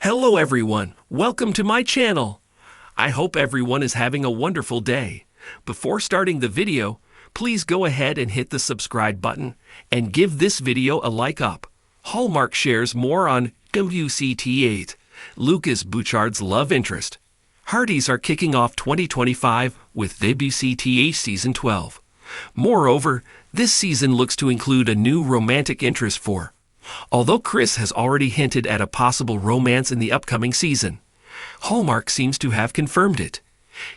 Hello everyone, welcome to my channel. I hope everyone is having a wonderful day. Before starting the video, please go ahead and hit the subscribe button and give this video a like up. Hallmark shares more on WCT8, Lucas Bouchard's love interest. Hardys are kicking off 2025 with WCT8 Season 12. Moreover, this season looks to include a new romantic interest for. Although Chris has already hinted at a possible romance in the upcoming season, Hallmark seems to have confirmed it.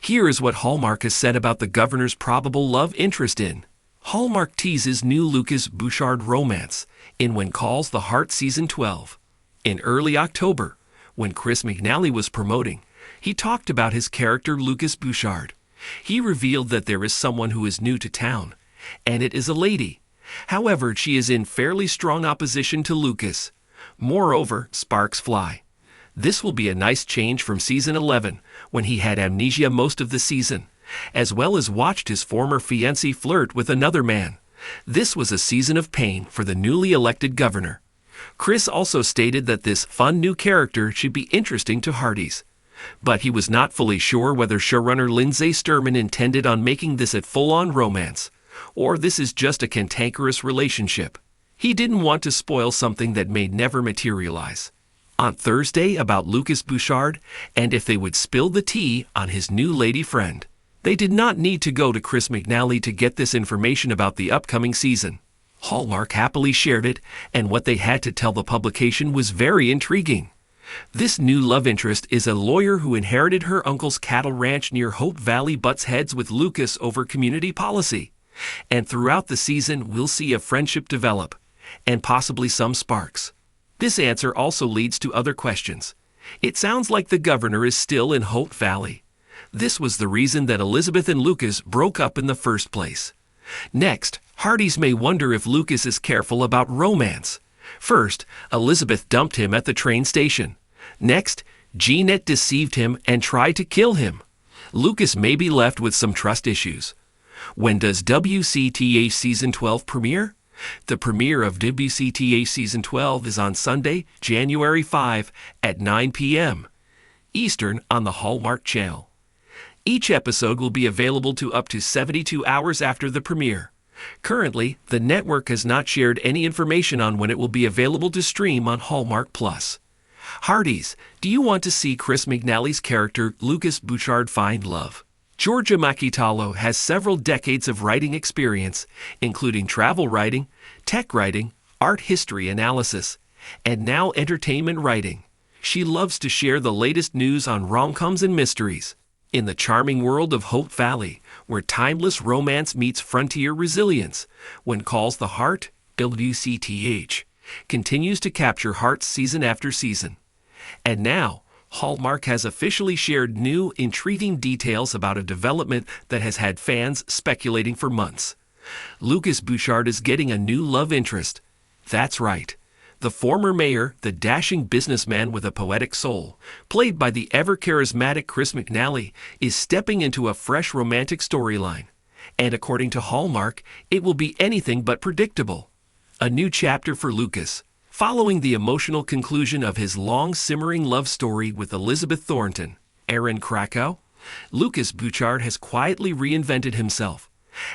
Here is what Hallmark has said about the governor's probable love interest in. Hallmark teases new Lucas Bouchard romance in When Calls the Heart Season 12. In early October, when Chris McNally was promoting, he talked about his character Lucas Bouchard. He revealed that there is someone who is new to town, and it is a lady. However, she is in fairly strong opposition to Lucas. Moreover, sparks fly. This will be a nice change from Season 11, when he had amnesia most of the season, as well as watched his former fiancée flirt with another man. This was a season of pain for the newly elected governor. Chris also stated that this fun new character should be interesting to Hardys. But he was not fully sure whether showrunner Lindsay Sturman intended on making this a full-on romance, or this is just a cantankerous relationship. He didn't want to spoil something that may never materialize. On Thursday about Lucas Bouchard, and if they would spill the tea on his new lady friend. They did not need to go to Chris McNally to get this information about the upcoming season. Hallmark happily shared it, and what they had to tell the publication was very intriguing. This new love interest is a lawyer who inherited her uncle's cattle ranch near Hope Valley, butts heads with Lucas over community policy. And throughout the season, we'll see a friendship develop, and possibly some sparks. This answer also leads to other questions. It sounds like the governor is still in Hope Valley. This was the reason that Elizabeth and Lucas broke up in the first place. Next, Hardys may wonder if Lucas is careful about romance. First, Elizabeth dumped him at the train station. Next, Jeanette deceived him and tried to kill him. Lucas may be left with some trust issues. When does WCTA Season 12 premiere? The premiere of WCTA Season 12 is on Sunday, January 5 at 9 p.m. Eastern on the Hallmark Channel. Each episode will be available to up to 72 hours after the premiere. Currently, the network has not shared any information on when it will be available to stream on Hallmark Plus. Hardys, do you want to see Chris McNally's character Lucas Bouchard find love? Georgia Makitalo has several decades of writing experience, including travel writing, tech writing, art history analysis, and now entertainment writing. She loves to share the latest news on rom-coms and mysteries. In the charming world of Hope Valley, where timeless romance meets frontier resilience, When Calls the Heart, WCTH, continues to capture hearts season after season. And now, Hallmark has officially shared new, intriguing details about a development that has had fans speculating for months. Lucas Bouchard is getting a new love interest. That's right. The former mayor, the dashing businessman with a poetic soul, played by the ever-charismatic Chris McNally, is stepping into a fresh romantic storyline. And according to Hallmark, it will be anything but predictable. A new chapter for Lucas. Following the emotional conclusion of his long-simmering love story with Elizabeth Thornton, Aaron Krakow, Lucas Bouchard has quietly reinvented himself.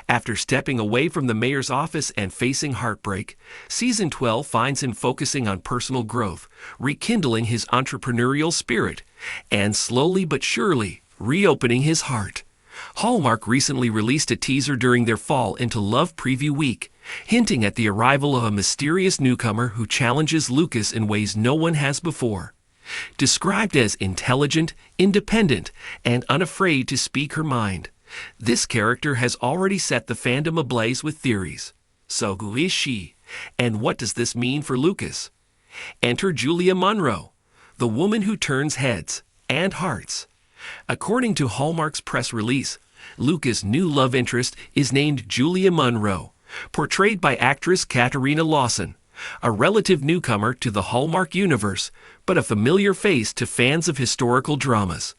After stepping away from the mayor's office and facing heartbreak, Season 12 finds him focusing on personal growth, rekindling his entrepreneurial spirit, and slowly but surely reopening his heart. Hallmark recently released a teaser during their Fall into Love preview week, hinting at the arrival of a mysterious newcomer who challenges Lucas in ways no one has before. Described as intelligent, independent, and unafraid to speak her mind, this character has already set the fandom ablaze with theories. So who is she? And what does this mean for Lucas? Enter Julia Munro, the woman who turns heads and hearts. According to Hallmark's press release, Lucas' new love interest is named Julia Munro, portrayed by actress Katarina Lawson, a relative newcomer to the Hallmark universe, but a familiar face to fans of historical dramas.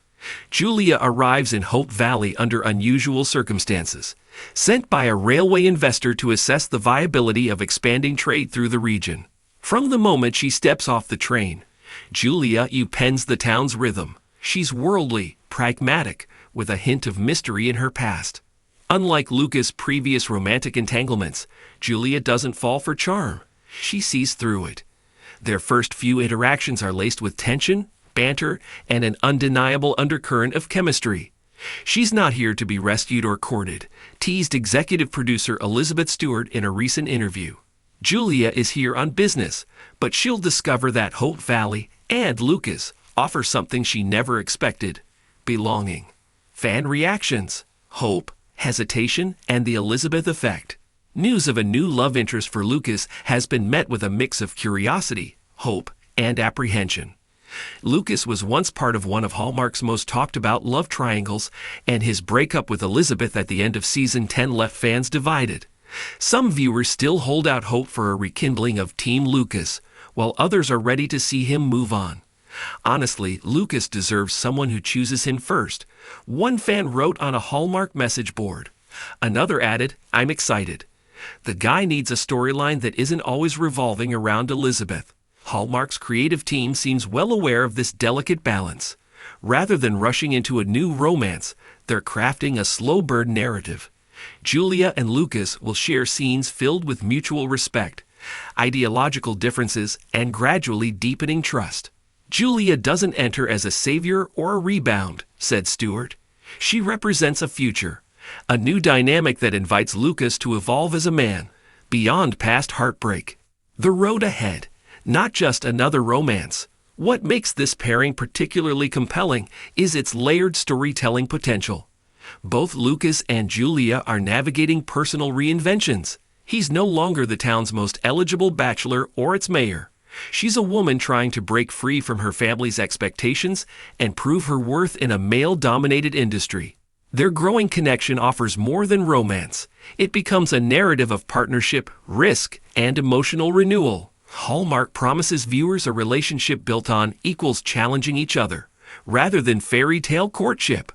Julia arrives in Hope Valley under unusual circumstances, sent by a railway investor to assess the viability of expanding trade through the region. From the moment she steps off the train, Julia pens the town's rhythm. She's worldly, pragmatic, with a hint of mystery in her past. Unlike Lucas' previous romantic entanglements, Julia doesn't fall for charm. She sees through it. Their first few interactions are laced with tension, banter, and an undeniable undercurrent of chemistry. She's not here to be rescued or courted, teased executive producer Elizabeth Stewart in a recent interview. Julia is here on business, but she'll discover that Hope Valley and Lucas offer something she never expected: belonging. Fan reactions: hope, hesitation, and the Elizabeth effect. News of a new love interest for Lucas has been met with a mix of curiosity, hope, and apprehension. Lucas was once part of one of Hallmark's most talked about love triangles, and his breakup with Elizabeth at the end of season 10 left fans divided. Some viewers still hold out hope for a rekindling of Team Lucas, while others are ready to see him move on. Honestly, Lucas deserves someone who chooses him first. One fan wrote on a Hallmark message board. Another added, "I'm excited. The guy needs a storyline that isn't always revolving around Elizabeth." Hallmark's creative team seems well aware of this delicate balance. Rather than rushing into a new romance, they're crafting a slow burn narrative. Julia and Lucas will share scenes filled with mutual respect, ideological differences, and gradually deepening trust. "Julia doesn't enter as a savior or a rebound," said Stewart. "She represents a future, a new dynamic that invites Lucas to evolve as a man, beyond past heartbreak. The road ahead, not just another romance." What makes this pairing particularly compelling is its layered storytelling potential. Both Lucas and Julia are navigating personal reinventions. He's no longer the town's most eligible bachelor or its mayor. She's a woman trying to break free from her family's expectations and prove her worth in a male-dominated industry. Their growing connection offers more than romance. It becomes a narrative of partnership, risk, and emotional renewal. Hallmark promises viewers a relationship built on equals challenging each other, rather than fairy tale courtship.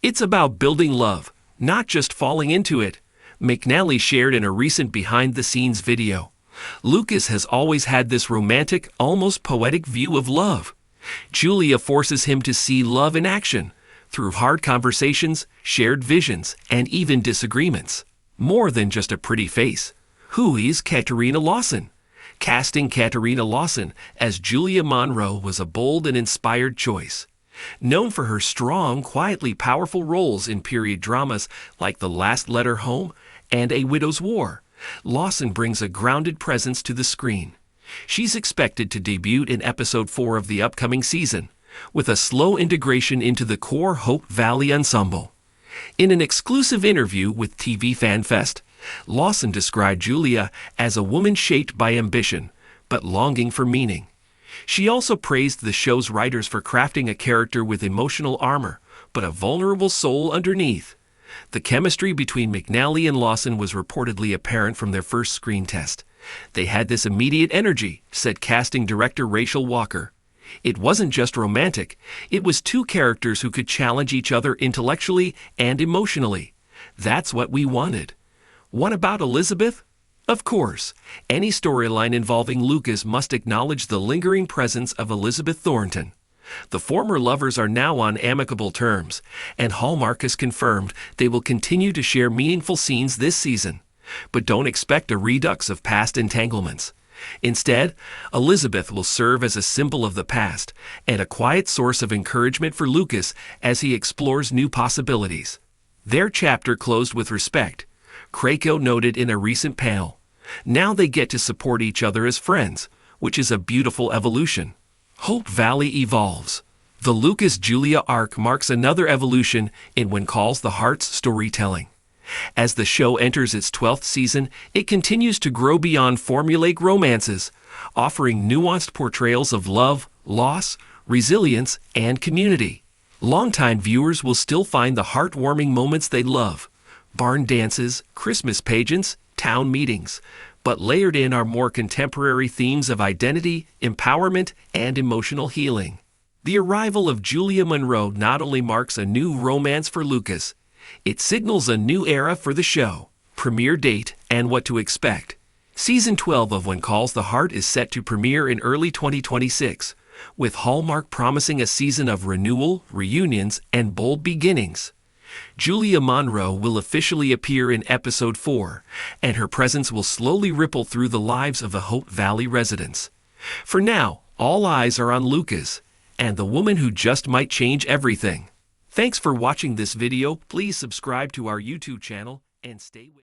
It's about building love, not just falling into it. McNally shared in a recent behind-the-scenes video. Lucas has always had this romantic, almost poetic view of love. Julia forces him to see love in action, through hard conversations, shared visions, and even disagreements. More than just a pretty face. Who is Katarina Lawson? Casting Katarina Lawson as Julia Monroe was a bold and inspired choice. Known for her strong, quietly powerful roles in period dramas like The Last Letter Home and A Widow's War, Lawson brings a grounded presence to the screen. She's expected to debut in episode 4 of the upcoming season, with a slow integration into the core Hope Valley ensemble. In an exclusive interview with TV FanFest, Lawson described Julia as a woman shaped by ambition, but longing for meaning. She also praised the show's writers for crafting a character with emotional armor, but a vulnerable soul underneath. The chemistry between McNally and Lawson was reportedly apparent from their first screen test. "They had this immediate energy," said casting director Rachel Walker. "It wasn't just romantic, it was two characters who could challenge each other intellectually and emotionally. That's what we wanted." What about Elizabeth? Of course, any storyline involving Lucas must acknowledge the lingering presence of Elizabeth Thornton. The former lovers are now on amicable terms, and Hallmark has confirmed they will continue to share meaningful scenes this season. But don't expect a redux of past entanglements. Instead, Elizabeth will serve as a symbol of the past and a quiet source of encouragement for Lucas as he explores new possibilities. Their chapter closed with respect, Krakow noted in a recent panel. Now they get to support each other as friends, which is a beautiful evolution. Hope Valley evolves. The Lucas-Julia arc marks another evolution in When Calls the Heart's storytelling. As the show enters its 12th season, it continues to grow beyond formulaic romances, offering nuanced portrayals of love, loss, resilience, and community. Longtime viewers will still find the heartwarming moments they love: barn dances, Christmas pageants, town meetings, but layered in are more contemporary themes of identity, empowerment, and emotional healing. The arrival of Julia Monroe not only marks a new romance for Lucas, it signals a new era for the show, premiere date, and what to expect. Season 12 of When Calls the Heart is set to premiere in early 2026, with Hallmark promising a season of renewal, reunions, and bold beginnings. Julia Monroe will officially appear in episode 4, and her presence will slowly ripple through the lives of the Hope Valley residents. For now, all eyes are on Lucas, and the woman who just might change everything. Thanks for watching this video. Please subscribe to our YouTube channel and stay with